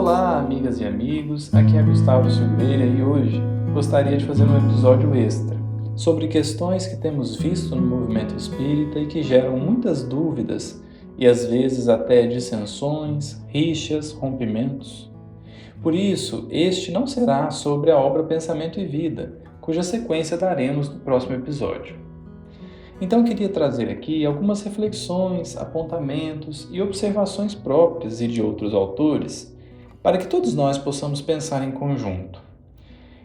Olá, amigas e amigos, aqui é Gustavo Silveira e hoje gostaria de fazer um episódio extra sobre questões que temos visto no movimento espírita e que geram muitas dúvidas e às vezes até dissensões, rixas, rompimentos. Por isso, este não será sobre a obra Pensamento e Vida, cuja sequência daremos no próximo episódio. Então, queria trazer aqui algumas reflexões, apontamentos e observações próprias e de outros autores, para que todos nós possamos pensar em conjunto,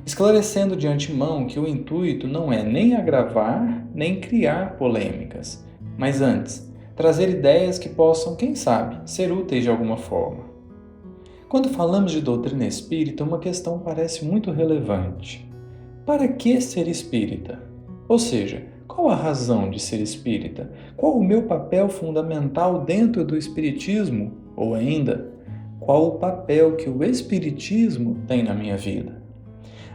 esclarecendo de antemão que o intuito não é nem agravar, nem criar polêmicas, mas antes, trazer ideias que possam, quem sabe, ser úteis de alguma forma. Quando falamos de doutrina espírita, uma questão parece muito relevante. Para que ser espírita? Ou seja, qual a razão de ser espírita? Qual o meu papel fundamental dentro do espiritismo? Ou ainda, qual o papel que o espiritismo tem na minha vida?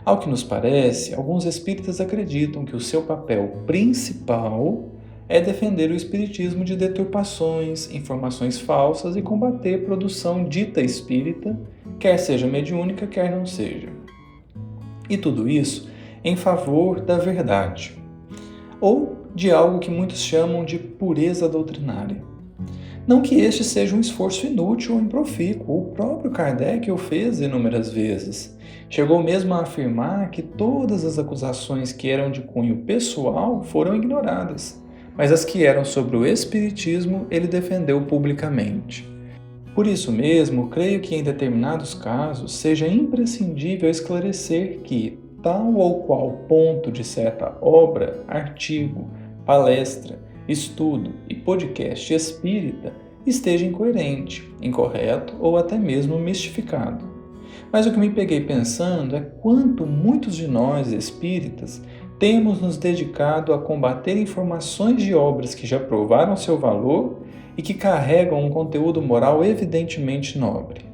Ao que nos parece, alguns espíritas acreditam que o seu papel principal é defender o espiritismo de deturpações, informações falsas e combater a produção dita espírita, quer seja mediúnica, quer não seja. E tudo isso em favor da verdade, ou de algo que muitos chamam de pureza doutrinária. Não que este seja um esforço inútil ou improfícuo, o próprio Kardec o fez inúmeras vezes. Chegou mesmo a afirmar que todas as acusações que eram de cunho pessoal foram ignoradas, mas as que eram sobre o espiritismo ele defendeu publicamente. Por isso mesmo, creio que em determinados casos seja imprescindível esclarecer que tal ou qual ponto de certa obra, artigo, palestra, estudo e podcast espírita esteja incoerente, incorreto ou até mesmo mistificado. Mas o que me peguei pensando é quanto muitos de nós espíritas temos nos dedicado a combater informações de obras que já provaram seu valor e que carregam um conteúdo moral evidentemente nobre.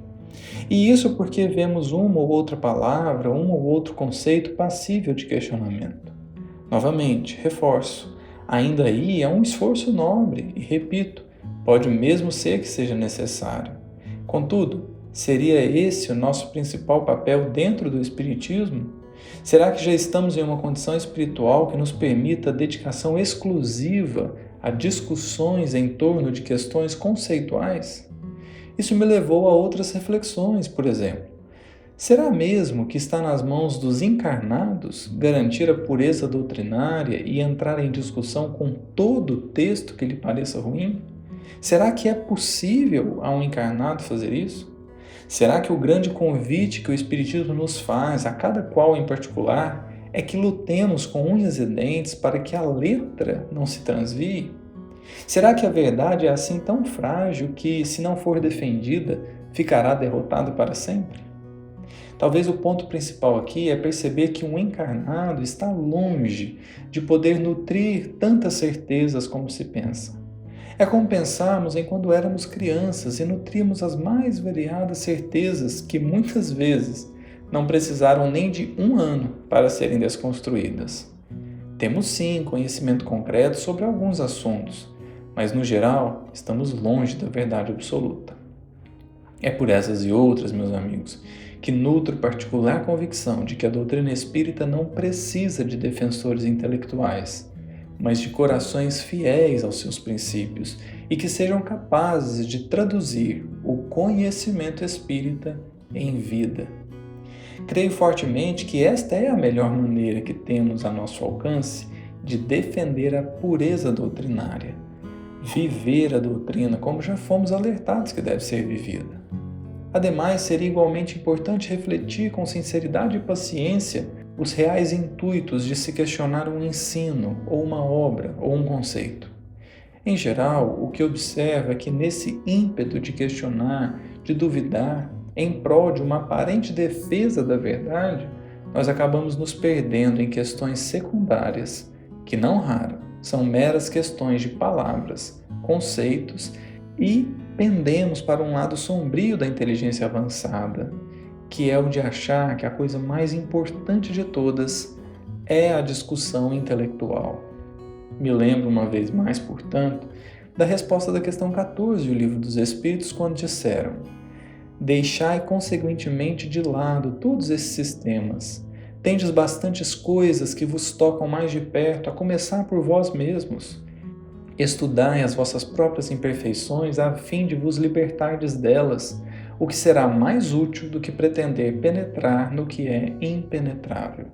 E isso porque vemos uma ou outra palavra, um ou outro conceito passível de questionamento. Novamente, reforço, ainda aí é um esforço nobre e, repito, pode mesmo ser que seja necessário. Contudo, seria esse o nosso principal papel dentro do Espiritismo? Será que já estamos em uma condição espiritual que nos permita dedicação exclusiva a discussões em torno de questões conceituais? Isso me levou a outras reflexões, por exemplo. Será mesmo que está nas mãos dos encarnados garantir a pureza doutrinária e entrar em discussão com todo o texto que lhe pareça ruim? Será que é possível a um encarnado fazer isso? Será que o grande convite que o Espiritismo nos faz, a cada qual em particular, é que lutemos com unhas e dentes para que a letra não se transvie? Será que a verdade é assim tão frágil que, se não for defendida, ficará derrotada para sempre? Talvez o ponto principal aqui é perceber que um encarnado está longe de poder nutrir tantas certezas como se pensa. É como pensarmos em quando éramos crianças e nutríamos as mais variadas certezas que muitas vezes não precisaram nem de um ano para serem desconstruídas. Temos sim conhecimento concreto sobre alguns assuntos, mas no geral estamos longe da verdade absoluta. É por essas e outras, meus amigos, que nutro particular convicção de que a doutrina espírita não precisa de defensores intelectuais, mas de corações fiéis aos seus princípios e que sejam capazes de traduzir o conhecimento espírita em vida. Creio fortemente que esta é a melhor maneira que temos a nosso alcance de defender a pureza doutrinária, viver a doutrina como já fomos alertados que deve ser vivida. Ademais, seria igualmente importante refletir com sinceridade e paciência os reais intuitos de se questionar um ensino, ou uma obra, ou um conceito. Em geral, o que observo é que nesse ímpeto de questionar, de duvidar, em prol de uma aparente defesa da verdade, nós acabamos nos perdendo em questões secundárias, que não raro são meras questões de palavras, conceitos e pendemos para um lado sombrio da inteligência avançada, que é o de achar que a coisa mais importante de todas é a discussão intelectual. Me lembro uma vez mais, portanto, da resposta da questão 14 do Livro dos Espíritos, quando disseram: Deixai consequentemente de lado todos esses sistemas. Tendes bastantes coisas que vos tocam mais de perto, a começar por vós mesmos. Estudai as vossas próprias imperfeições a fim de vos libertardes delas, o que será mais útil do que pretender penetrar no que é impenetrável.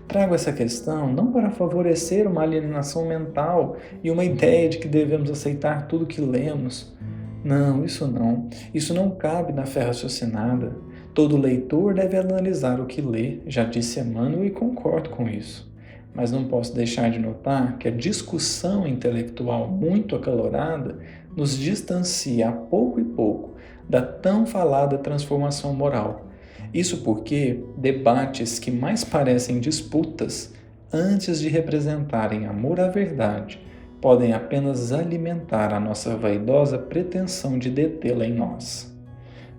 Trago essa questão não para favorecer uma alienação mental e uma ideia de que devemos aceitar tudo que lemos. Não, isso não. Isso não cabe na fé raciocinada. Todo leitor deve analisar o que lê, já disse Emmanuel e concordo com isso. Mas não posso deixar de notar que a discussão intelectual muito acalorada nos distancia a pouco e pouco da tão falada transformação moral. Isso porque debates que mais parecem disputas, antes de representarem amor à verdade, podem apenas alimentar a nossa vaidosa pretensão de detê-la em nós.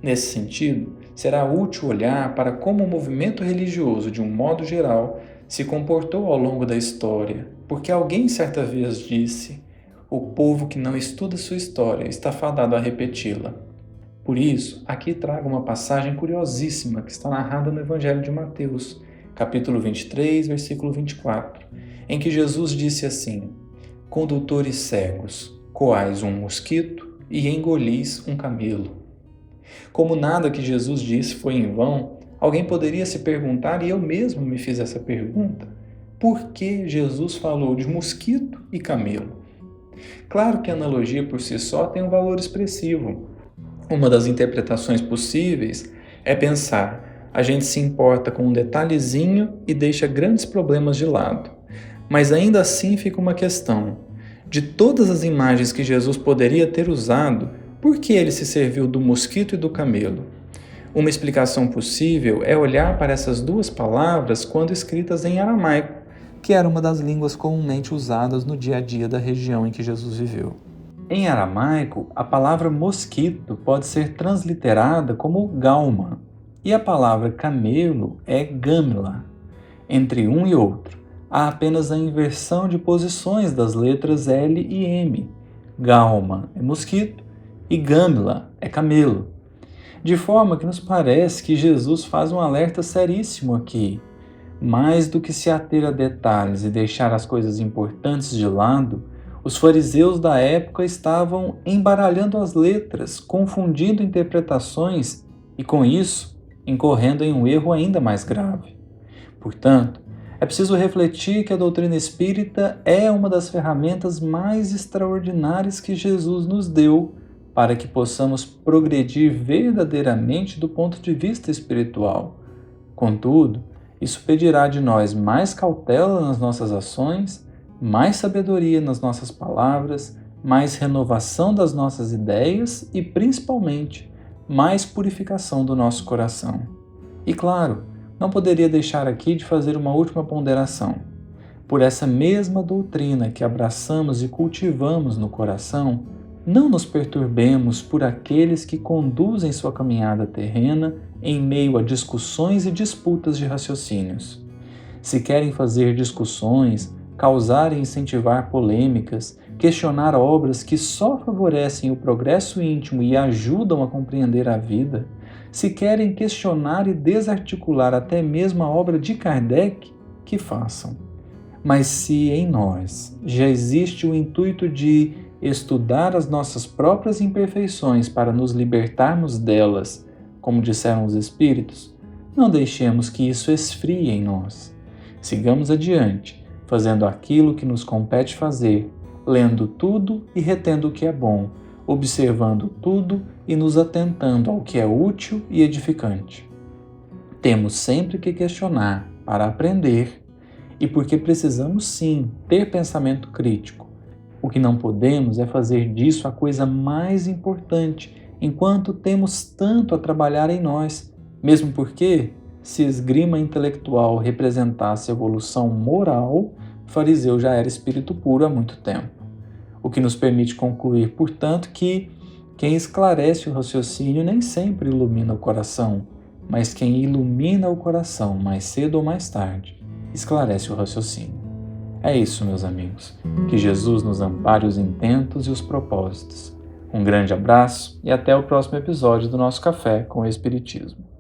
Nesse sentido, será útil olhar para como o movimento religioso, de um modo geral, se comportou ao longo da história, porque alguém certa vez disse: o povo que não estuda sua história está fadado a repeti-la. Por isso, aqui trago uma passagem curiosíssima que está narrada no Evangelho de Mateus, capítulo 23, versículo 24, em que Jesus disse assim: condutores cegos, coais um mosquito e engolis um camelo. Como nada que Jesus disse foi em vão, alguém poderia se perguntar, e eu mesmo me fiz essa pergunta: por que Jesus falou de mosquito e camelo? Claro que a analogia por si só tem um valor expressivo. Uma das interpretações possíveis é pensar: a gente se importa com um detalhezinho e deixa grandes problemas de lado. Mas ainda assim fica uma questão: de todas as imagens que Jesus poderia ter usado, por que ele se serviu do mosquito e do camelo? Uma explicação possível é olhar para essas duas palavras quando escritas em aramaico, que era uma das línguas comumente usadas no dia a dia da região em que Jesus viveu. Em aramaico, a palavra mosquito pode ser transliterada como galma, e a palavra camelo é gamla. Entre um e outro, há apenas a inversão de posições das letras L e M. Galma é mosquito e gamla é camelo. De forma que nos parece que Jesus faz um alerta seríssimo aqui. Mais do que se ater a detalhes e deixar as coisas importantes de lado, os fariseus da época estavam embaralhando as letras, confundindo interpretações e, com isso, incorrendo em um erro ainda mais grave. Portanto, é preciso refletir que a doutrina espírita é uma das ferramentas mais extraordinárias que Jesus nos deu para que possamos progredir verdadeiramente do ponto de vista espiritual. Contudo, isso pedirá de nós mais cautela nas nossas ações, mais sabedoria nas nossas palavras, mais renovação das nossas ideias e, principalmente, mais purificação do nosso coração. E claro, não poderia deixar aqui de fazer uma última ponderação. Por essa mesma doutrina que abraçamos e cultivamos no coração, não nos perturbemos por aqueles que conduzem sua caminhada terrena em meio a discussões e disputas de raciocínios. Se querem fazer discussões, causar e incentivar polêmicas, questionar obras que só favorecem o progresso íntimo e ajudam a compreender a vida, se querem questionar e desarticular até mesmo a obra de Kardec, que façam. Mas se em nós já existe o intuito de estudar as nossas próprias imperfeições para nos libertarmos delas, como disseram os Espíritos, não deixemos que isso esfrie em nós. Sigamos adiante, fazendo aquilo que nos compete fazer, lendo tudo e retendo o que é bom, observando tudo e nos atentando ao que é útil e edificante. Temos sempre que questionar para aprender e porque precisamos sim ter pensamento crítico. O que não podemos é fazer disso a coisa mais importante, enquanto temos tanto a trabalhar em nós, mesmo porque, se esgrima intelectual representasse evolução moral, fariseu já era espírito puro há muito tempo. O que nos permite concluir, portanto, que quem esclarece o raciocínio nem sempre ilumina o coração, mas quem ilumina o coração mais cedo ou mais tarde, esclarece o raciocínio. É isso, meus amigos. Que Jesus nos ampare os intentos e os propósitos. Um grande abraço e até o próximo episódio do nosso Café com o Espiritismo.